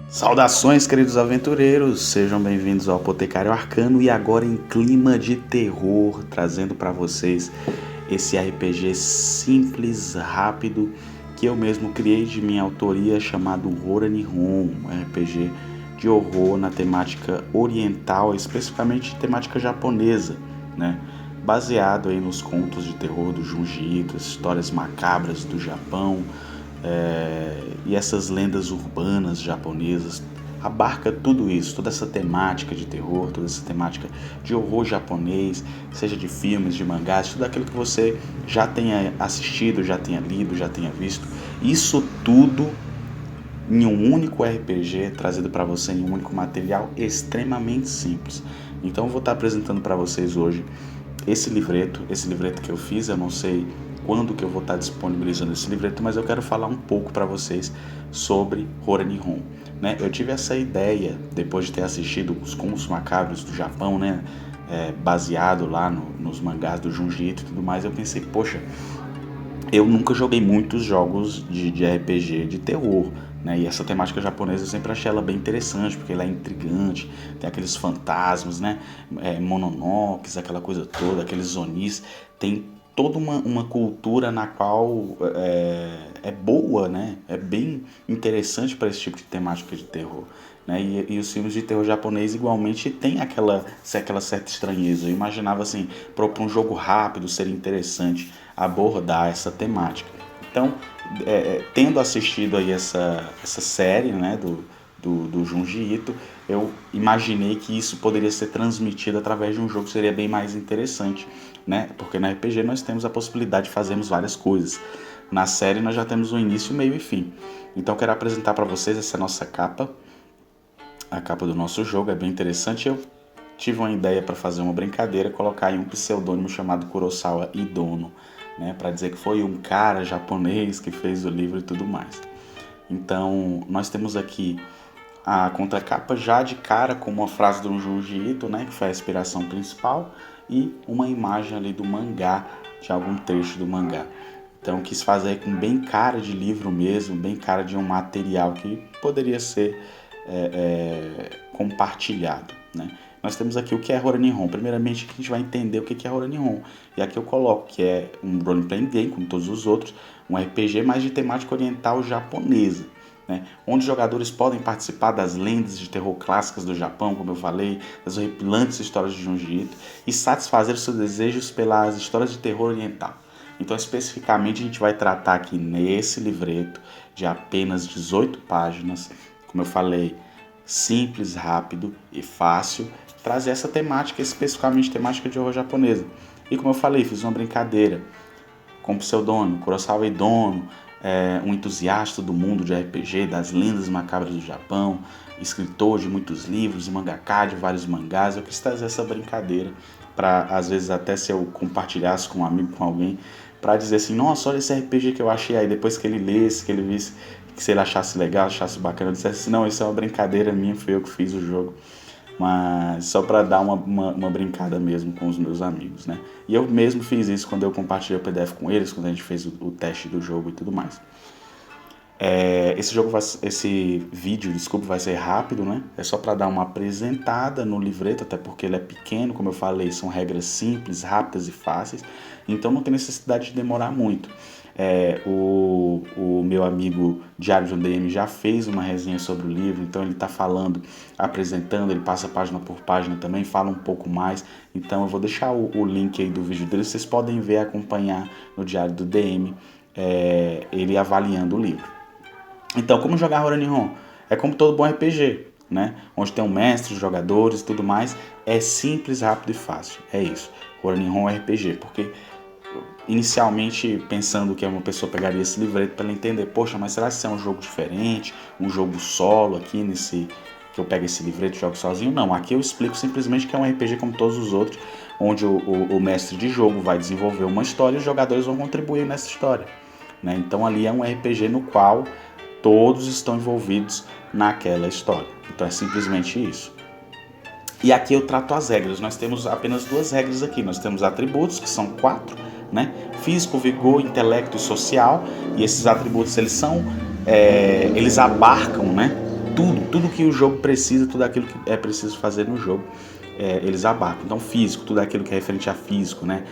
Saudações, queridos aventureiros, sejam bem-vindos ao Apotecário Arcano e agora em clima de terror, trazendo para vocês esse RPG simples, rápido, que eu mesmo criei de minha autoria, chamado Horanihon, um RPG de horror na temática oriental, especificamente temática japonesa, né? Baseado aí nos contos de terror do Junji Ito, as histórias macabras do Japão, e essas lendas urbanas japonesas. Abarca tudo isso, toda essa temática de terror, toda essa temática de horror japonês, seja de filmes, de mangás, tudo aquilo que você já tenha assistido, já tenha lido, já tenha visto. Isso tudo em um único RPG, trazido para você em um único material extremamente simples. Então eu vou estar apresentando para vocês hoje esse livreto que eu fiz. Eu não sei quando que eu vou estar disponibilizando esse livreto, mas eu quero falar um pouco para vocês sobre Horanihon, né? Eu tive essa ideia depois de ter assistido os Contos Macabros do Japão, né? Baseado lá nos mangás do Junji Ito e tudo mais. Eu pensei, poxa, eu nunca joguei muitos jogos de RPG de terror, né? E essa temática japonesa eu sempre achei ela bem interessante, porque ela é intrigante, tem aqueles fantasmas, né? Mononokes, aquela coisa toda, aqueles onis, tem toda uma cultura na qual é boa, né? É bem interessante para esse tipo de temática de terror, né? E os filmes de terror japonês igualmente tem aquela certa estranheza. Eu imaginava assim, para um jogo rápido seria interessante abordar essa temática. Então, tendo assistido aí essa série, né, do Junji Ito, eu imaginei que isso poderia ser transmitido através de um jogo que seria bem mais interessante, né? Porque na RPG nós temos a possibilidade de fazermos várias coisas. Na série nós já temos um início, meio e fim. Então eu quero apresentar para vocês essa nossa capa. A capa do nosso jogo é bem interessante. Eu tive uma ideia para fazer uma brincadeira, colocar aí um pseudônimo chamado Kurosawa Idono, né, para dizer que foi um cara japonês que fez o livro e tudo mais. Então, nós temos aqui a contracapa já de cara com uma frase do Junji Ito, né, que foi a inspiração principal, e uma imagem ali do mangá, de algum trecho do mangá. Então, quis fazer com bem cara de livro mesmo, bem cara de um material que poderia ser compartilhado, né? Nós temos aqui o que é Horanihon. Primeiramente, a gente vai entender o que é Horanihon. E aqui eu coloco que é um role-playing game, como todos os outros, um RPG, mas de temática oriental japonesa, né? Onde os jogadores podem participar das lendas de terror clássicas do Japão, como eu falei, das horripilantes histórias de Junji Ito, e satisfazer os seus desejos pelas histórias de terror oriental. Então, especificamente, a gente vai tratar aqui nesse livreto de apenas 18 páginas, como eu falei, simples, rápido e fácil, trazer essa temática, especificamente temática de horror japonesa. E como eu falei, fiz uma brincadeira com o pseudônimo Kurosawa Idono, um entusiasta do mundo de RPG, das lendas macabras do Japão, escritor de muitos livros e mangaka de vários mangás. Eu quis trazer essa brincadeira para, às vezes, até se eu compartilhasse com um amigo, com alguém, para dizer assim, nossa, olha esse RPG que eu achei aí, depois que ele lesse, que ele visse, que se ele achasse legal, achasse bacana, eu dissesse assim, não, isso é uma brincadeira minha, fui eu que fiz o jogo. Mas só para dar uma brincada mesmo com os meus amigos, né? E eu mesmo fiz isso quando eu compartilhei o PDF com eles, quando a gente fez o teste do jogo e tudo mais. Esse vídeo, desculpa, vai ser rápido, né? É só para dar uma apresentada no livreto, até porque ele é pequeno, como eu falei, são regras simples, rápidas e fáceis, então não tem necessidade de demorar muito. O meu amigo Diário de um DM já fez uma resenha sobre o livro, então ele está falando, apresentando, ele passa página por página também, fala um pouco mais, então eu vou deixar o link aí do vídeo dele, vocês podem ver, acompanhar no Diário do DM, ele avaliando o livro. Então, como jogar Horanihon? É como todo bom RPG, né? Onde tem um mestre, jogadores e tudo mais. É simples, rápido e fácil. É isso. Horanihon é RPG. Porque, inicialmente, pensando que uma pessoa pegaria esse livreto para ela entender, poxa, mas será que isso é um jogo diferente? Um jogo solo aqui nesse... que eu pego esse livreto e jogo sozinho? Não, aqui eu explico simplesmente que é um RPG como todos os outros, onde o mestre de jogo vai desenvolver uma história e os jogadores vão contribuir nessa história, né? Então, ali é um RPG no qual todos estão envolvidos naquela história. Então é simplesmente isso. E aqui eu trato as regras. Nós temos apenas duas regras aqui. Nós temos atributos, que são 4, né? Físico, vigor, intelecto e social. E esses atributos, eles abarcam, né, tudo que o jogo precisa, tudo aquilo que é preciso fazer no jogo, eles abarcam. Então físico, tudo aquilo que é referente a físico, né?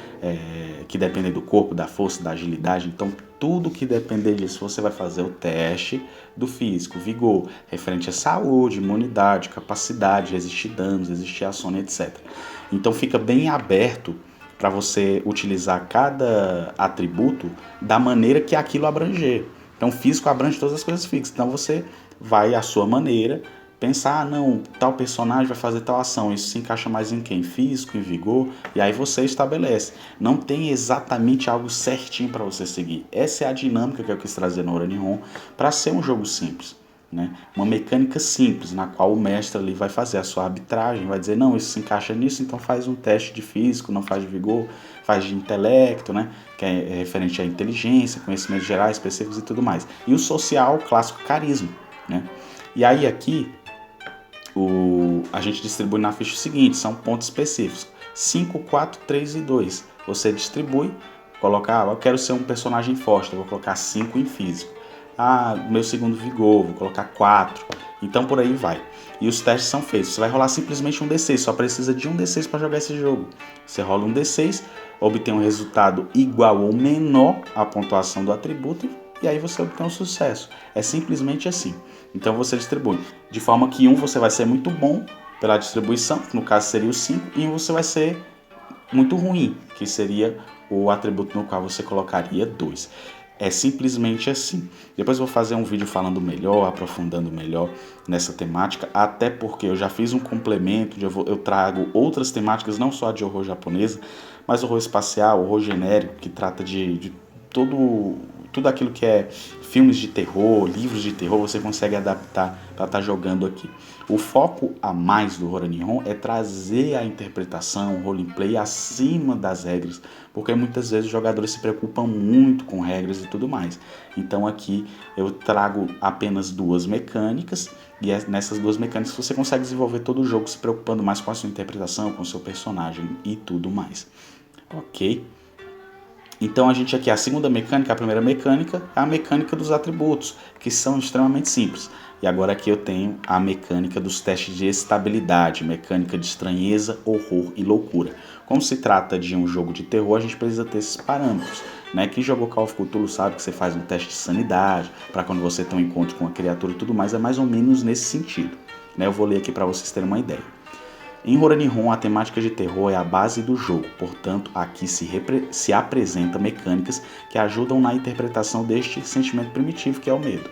Que depende do corpo, da força, da agilidade. Então tudo que depender disso, você vai fazer o teste do físico. Vigor, referente a saúde, imunidade, capacidade, resistir danos, resistir a sono, etc. Então fica bem aberto para você utilizar cada atributo da maneira que aquilo abranger. Então físico abrange todas as coisas fixas. Então você vai à sua maneira pensar, não, tal personagem vai fazer tal ação, isso se encaixa mais em quem? Físico, em vigor, e aí você estabelece. Não tem exatamente algo certinho para você seguir. Essa é a dinâmica que eu quis trazer no Horanihon para ser um jogo simples, né? Uma mecânica simples, na qual o mestre ali vai fazer a sua arbitragem, vai dizer, não, isso se encaixa nisso, então faz um teste de físico, não faz de vigor, faz de intelecto, né? Que é referente à inteligência, conhecimentos gerais, específicos e tudo mais. E o social, clássico, carisma, né? E aí aqui a gente distribui na ficha o seguinte, são pontos específicos, 5, 4, 3 e 2. Você distribui, colocar, eu quero ser um personagem forte, eu vou colocar 5 em físico. Meu segundo vigor, vou colocar 4. Então por aí vai. E os testes são feitos. Você vai rolar simplesmente um D6, só precisa de um D6 para jogar esse jogo. Você rola um D6, obtém um resultado igual ou menor à pontuação do atributo e aí você obtém um sucesso. É simplesmente assim. Então você distribui. De forma que você vai ser muito bom pela distribuição, que no caso seria o 5, e você vai ser muito ruim, que seria o atributo no qual você colocaria 2. É simplesmente assim. Depois eu vou fazer um vídeo falando melhor, aprofundando melhor nessa temática, até porque eu já fiz um complemento, eu trago outras temáticas, não só de horror japonesa, mas horror espacial, horror genérico, que trata de tudo aquilo que é filmes de terror, livros de terror, você consegue adaptar para estar jogando aqui. O foco a mais do Horanihon é trazer a interpretação, o roleplay acima das regras, porque muitas vezes os jogadores se preocupam muito com regras e tudo mais. Então aqui eu trago apenas 2 mecânicas, e nessas 2 mecânicas você consegue desenvolver todo o jogo se preocupando mais com a sua interpretação, com o seu personagem e tudo mais. Ok? Então a gente aqui, a segunda mecânica, a primeira mecânica, é a mecânica dos atributos, que são extremamente simples. E agora aqui eu tenho a mecânica dos testes de estabilidade, mecânica de estranheza, horror e loucura. Como se trata de um jogo de terror, a gente precisa ter esses parâmetros, né? Quem jogou Call of Cthulhu sabe que você faz um teste de sanidade, para quando você tem um encontro com a criatura e tudo mais, é mais ou menos nesse sentido, né? Eu vou ler aqui para vocês terem uma ideia. Em Horanihon, a temática de terror é a base do jogo, portanto, aqui se apresenta mecânicas que ajudam na interpretação deste sentimento primitivo que é o medo.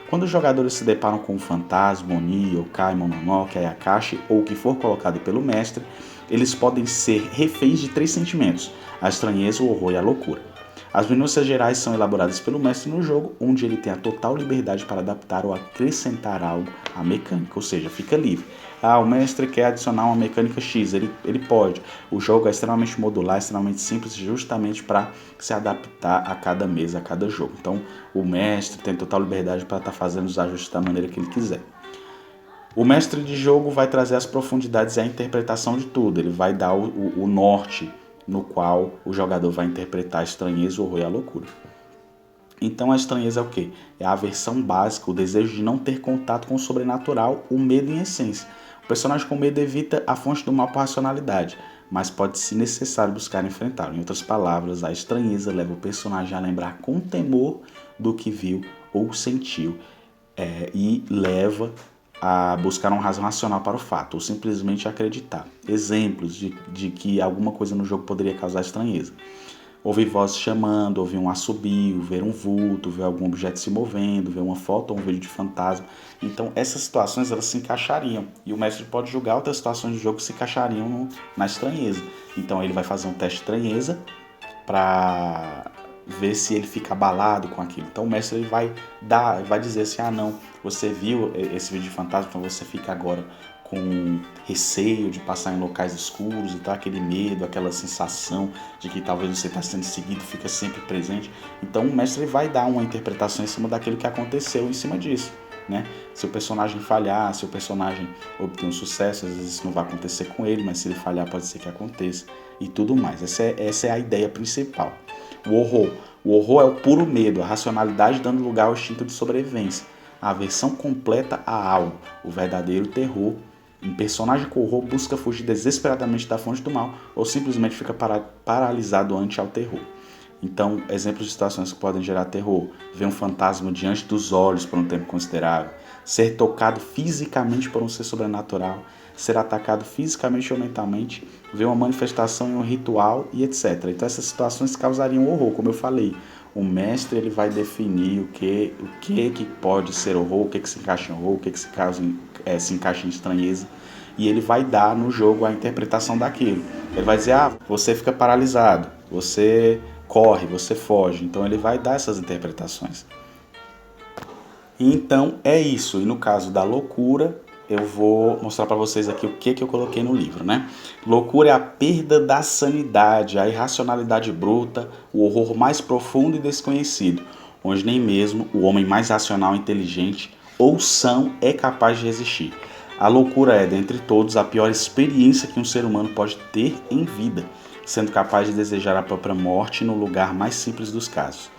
Quando os jogadores se deparam com um fantasma, Oni, Yokai, Mononoke, Ayakashi ou o que for colocado pelo mestre, eles podem ser reféns de 3 sentimentos, a estranheza, o horror e a loucura. As minúcias gerais são elaboradas pelo mestre no jogo, onde ele tem a total liberdade para adaptar ou acrescentar algo à mecânica, ou seja, fica livre. O mestre quer adicionar uma mecânica X, ele pode. O jogo é extremamente modular, extremamente simples, justamente para se adaptar a cada mesa, a cada jogo. Então, o mestre tem total liberdade para estar fazendo os ajustes da maneira que ele quiser. O mestre de jogo vai trazer as profundidades e a interpretação de tudo. Ele vai dar o norte no qual o jogador vai interpretar a estranheza, o horror e a loucura. Então a estranheza é o quê? É a aversão básica, o desejo de não ter contato com o sobrenatural, o medo em essência. O personagem com medo evita a fonte do mal por racionalidade, mas pode, se necessário, buscar enfrentá-lo. Em outras palavras, a estranheza leva o personagem a lembrar com temor do que viu ou sentiu, e leva a buscar uma razão racional para o fato, ou simplesmente acreditar. Exemplos de que alguma coisa no jogo poderia causar estranheza. Ouvir vozes chamando, ouvir um assobio, ver um vulto, ver algum objeto se movendo, ver uma foto ou um vídeo de fantasma. Então essas situações elas se encaixariam, e o mestre pode julgar outras situações do jogo que se encaixariam na estranheza. Então ele vai fazer um teste de estranheza para ver se ele fica abalado com aquilo. Então o mestre ele vai dizer assim, não, você viu esse vídeo de fantasma, então você fica agora com receio de passar em locais escuros e tal, aquele medo, aquela sensação de que talvez você está sendo seguido, fica sempre presente. Então o mestre vai dar uma interpretação em cima daquilo que aconteceu em cima disso, né? Se o personagem falhar, se o personagem obter um sucesso, às vezes isso não vai acontecer com ele, mas se ele falhar pode ser que aconteça e tudo mais. Essa é a ideia principal. O horror é o puro medo, a racionalidade dando lugar ao instinto de sobrevivência. a aversão completa a algo, o verdadeiro terror. Um personagem com horror busca fugir desesperadamente da fonte do mal ou simplesmente fica paralisado ante ao terror. Então, exemplos de situações que podem gerar terror: ver um fantasma diante dos olhos por um tempo considerável, ser tocado fisicamente por um ser sobrenatural, ser atacado fisicamente ou mentalmente, ver uma manifestação em um ritual e etc. Então, essas situações causariam horror, como eu falei. O mestre ele vai definir o que pode ser horror, o que se encaixa em horror, o que se encaixa em estranheza, e ele vai dar no jogo a interpretação daquilo. Ele vai dizer, você fica paralisado, você corre, você foge. Então ele vai dar essas interpretações. E então é isso. E no caso da loucura, eu vou mostrar para vocês aqui o que eu coloquei no livro, né? Loucura é a perda da sanidade, a irracionalidade bruta, o horror mais profundo e desconhecido, onde nem mesmo o homem mais racional e inteligente ou são é capaz de resistir. A loucura é, dentre todos, a pior experiência que um ser humano pode ter em vida, sendo capaz de desejar a própria morte no lugar mais simples dos casos.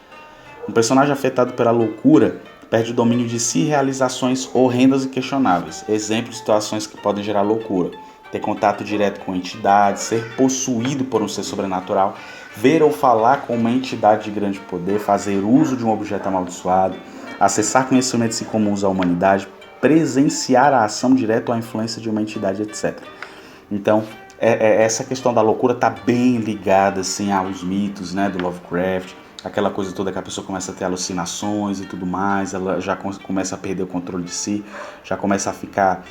Um personagem afetado pela loucura perde o domínio de si, realizações horrendas e questionáveis. Exemplos de situações que podem gerar loucura: ter contato direto com entidades, ser possuído por um ser sobrenatural, ver ou falar com uma entidade de grande poder, fazer uso de um objeto amaldiçoado, acessar conhecimentos incomuns à humanidade, presenciar a ação direta ou a influência de uma entidade, etc. Então, essa questão da loucura está bem ligada assim, aos mitos, né, do Lovecraft, aquela coisa toda que a pessoa começa a ter alucinações e tudo mais, ela já começa a perder o controle de si, já começa a ficar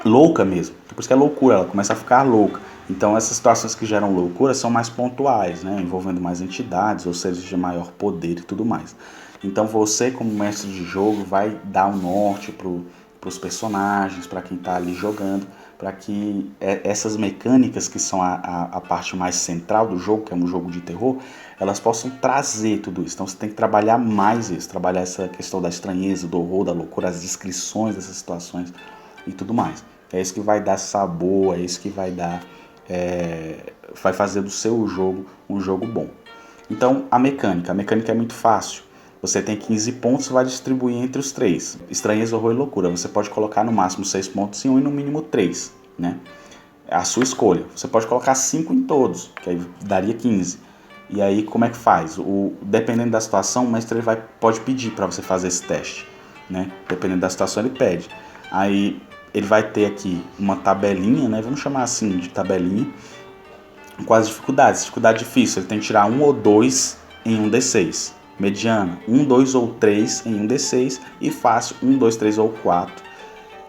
louca mesmo. Por isso que é loucura, ela começa a ficar louca. Então essas situações que geram loucura são mais pontuais, né, envolvendo mais entidades ou seres de maior poder e tudo mais. Então você, como mestre de jogo, vai dar um norte para os personagens, para quem está ali jogando, para que essas mecânicas que são a parte mais central do jogo, que é um jogo de terror, elas possam trazer tudo isso. Então você tem que trabalhar mais isso, trabalhar essa questão da estranheza, do horror, da loucura, as descrições dessas situações e tudo mais. É isso que vai dar sabor, é isso que vai dar, vai fazer do seu jogo um jogo bom. Então a mecânica é muito fácil. Você tem 15 pontos e vai distribuir entre os 3. Estranheza, horror e loucura. Você pode colocar no máximo 6 pontos em um e no mínimo 3. Né? É a sua escolha. Você pode colocar 5 em todos, que aí daria 15. E aí como é que faz? Dependendo da situação, o mestre pode pedir para você fazer esse teste. Né? Dependendo da situação, ele pede. Aí ele vai ter aqui uma tabelinha, né? Vamos chamar assim de tabelinha, com as dificuldades. Dificuldade difícil, ele tem que tirar 1 ou 2 em um D6. Mediana, 1, 2 ou 3 em um D6. E fácil, 1, 2, 3 ou 4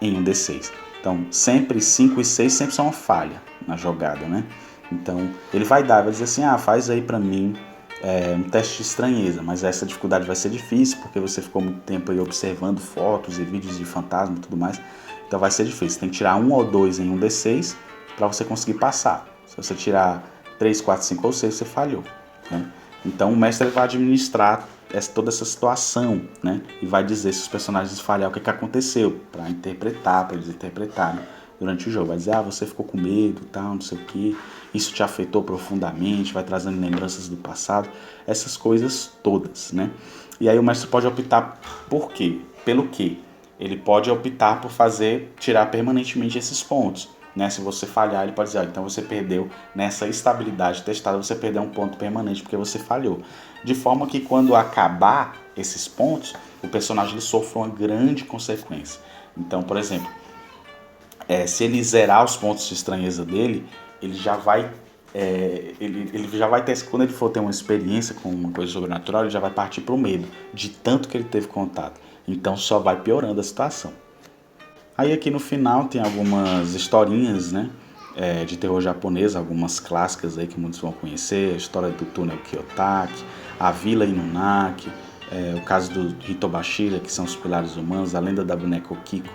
em um D6. Então, sempre 5 e 6 sempre são uma falha na jogada, né? Então, ele vai dizer assim, faz aí pra mim um teste de estranheza, mas essa dificuldade vai ser difícil, porque você ficou muito tempo aí observando fotos e vídeos de fantasma e tudo mais, então vai ser difícil. Você tem que tirar 1 ou 2 em um D6 para você conseguir passar. Se você tirar 3, 4, 5 ou 6, você falhou, né? Então o mestre vai administrar toda essa situação, né? E vai dizer se os personagens falhar o que aconteceu, para interpretar, para eles interpretarem durante o jogo. Vai dizer, você ficou com medo, tal, não sei o que, isso te afetou profundamente, vai trazendo lembranças do passado, essas coisas todas, né? E aí o mestre pode optar por quê? Pelo quê? Ele pode optar por tirar permanentemente esses pontos. Né? Se você falhar, ele pode dizer, então você perdeu nessa estabilidade testada, você perdeu um ponto permanente porque você falhou. De forma que quando acabar esses pontos, o personagem ele sofre uma grande consequência. Então, por exemplo, se ele zerar os pontos de estranheza dele, ele já vai ele já vai ter, quando ele for ter uma experiência com uma coisa sobrenatural, ele já vai partir para o medo, de tanto que ele teve contato. Então só vai piorando a situação. Aí aqui no final tem algumas historinhas, né, de terror japonês, algumas clássicas aí que muitos vão conhecer, a história do túnel Kiyotaki, a Vila Inunaki, o caso do Hitobashira, que são os pilares humanos, a lenda da boneca Okiko,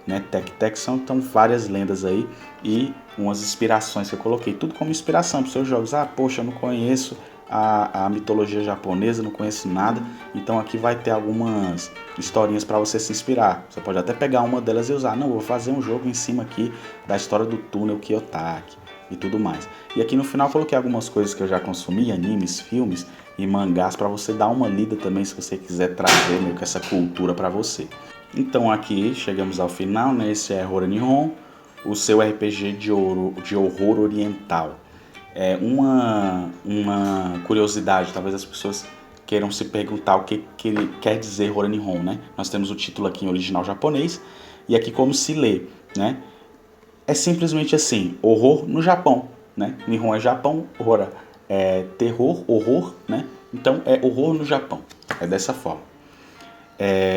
né, Tek-Tek, são várias lendas aí e umas inspirações que eu coloquei, tudo como inspiração para os seus jogos. Poxa, eu não conheço a mitologia japonesa, não conheço nada, então aqui vai ter algumas historinhas para você se inspirar. Você pode até pegar uma delas e usar. Não, eu vou fazer um jogo em cima aqui da história do túnel Kiyotaki, e tudo mais. E aqui no final coloquei algumas coisas que eu já consumi, animes, filmes e mangás, para você dar uma lida também se você quiser trazer meio que essa cultura para você. Então aqui chegamos ao final, né? Esse é Hora Nihon, o seu RPG de horror oriental. É uma curiosidade, talvez as pessoas queiram se perguntar o que ele quer dizer Hora Nihon, né? Nós temos o título aqui em original japonês e aqui como se lê, né? É simplesmente assim, horror no Japão, né? Nihon é Japão, Hora é terror, horror, né? Então é horror no Japão, é dessa forma.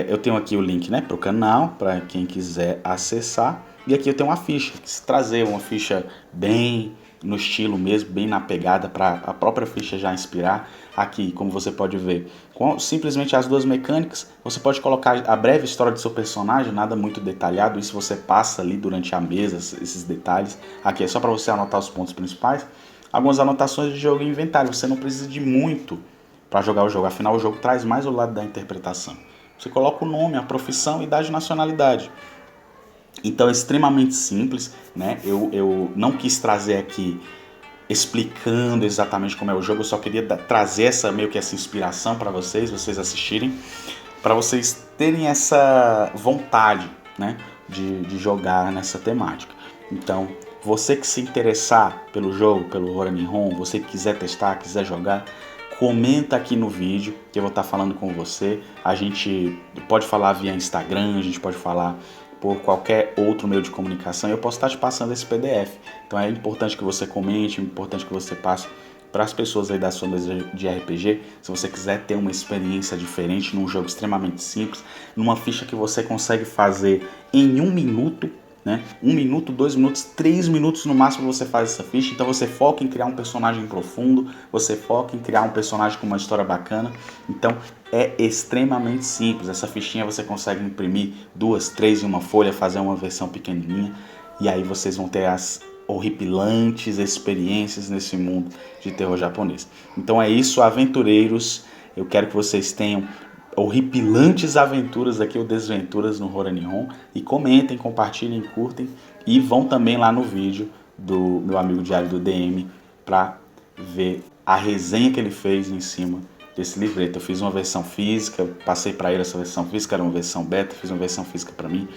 Eu tenho aqui o link, né, para o canal, para quem quiser acessar. E aqui eu tenho uma ficha, se trazer uma ficha bem no estilo mesmo, bem na pegada, para a própria ficha já inspirar. Aqui, como você pode ver, com simplesmente as duas mecânicas, você pode colocar a breve história do seu personagem, nada muito detalhado, isso você passa ali durante a mesa, esses detalhes. Aqui é só para você anotar os pontos principais. Algumas anotações de jogo e inventário, você não precisa de muito para jogar o jogo, afinal o jogo traz mais o lado da interpretação. Você coloca o nome, a profissão, idade e nacionalidade. Então é extremamente simples, né? Eu não quis trazer aqui explicando exatamente como é o jogo, eu só queria trazer meio que essa inspiração para vocês assistirem, para vocês terem essa vontade, né, de jogar nessa temática. Então, você que se interessar pelo jogo, pelo Hora Nihon, você que quiser testar, quiser jogar, comenta aqui no vídeo que eu vou estar falando com você. A gente pode falar via Instagram, a gente pode falar por qualquer outro meio de comunicação. Eu posso estar te passando esse PDF. Então é importante que você comente, é importante que você passe para as pessoas aí da sua mesa de RPG. Se você quiser ter uma experiência diferente num jogo extremamente simples, numa ficha que você consegue fazer em 1 minuto, né? 1 minuto, 2 minutos, 3 minutos no máximo você faz essa ficha. Então você foca em criar um personagem profundo, você foca em criar um personagem com uma história bacana. Então é extremamente simples. Essa fichinha você consegue imprimir 2, 3 em uma folha, fazer uma versão pequenininha e aí vocês vão ter as horripilantes experiências nesse mundo de terror japonês. Então é isso, aventureiros. Eu quero que vocês tenham horripilantes aventuras aqui ou desventuras no Hora Nihon e comentem, compartilhem, curtem e vão também lá no vídeo do meu amigo Diário do DM para ver a resenha que ele fez em cima desse livreto. Eu fiz uma versão física, passei para ele essa versão física, era uma versão beta, fiz uma versão física para mim,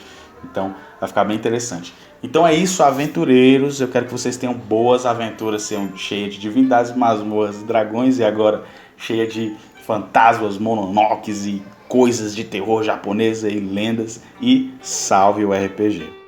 então vai ficar bem interessante. Então é isso, aventureiros, eu quero que vocês tenham boas aventuras, sejam cheias de divindades, masmorras, dragões e agora cheia de fantasmas, mononokes e coisas de terror japonesa e lendas. E salve o RPG!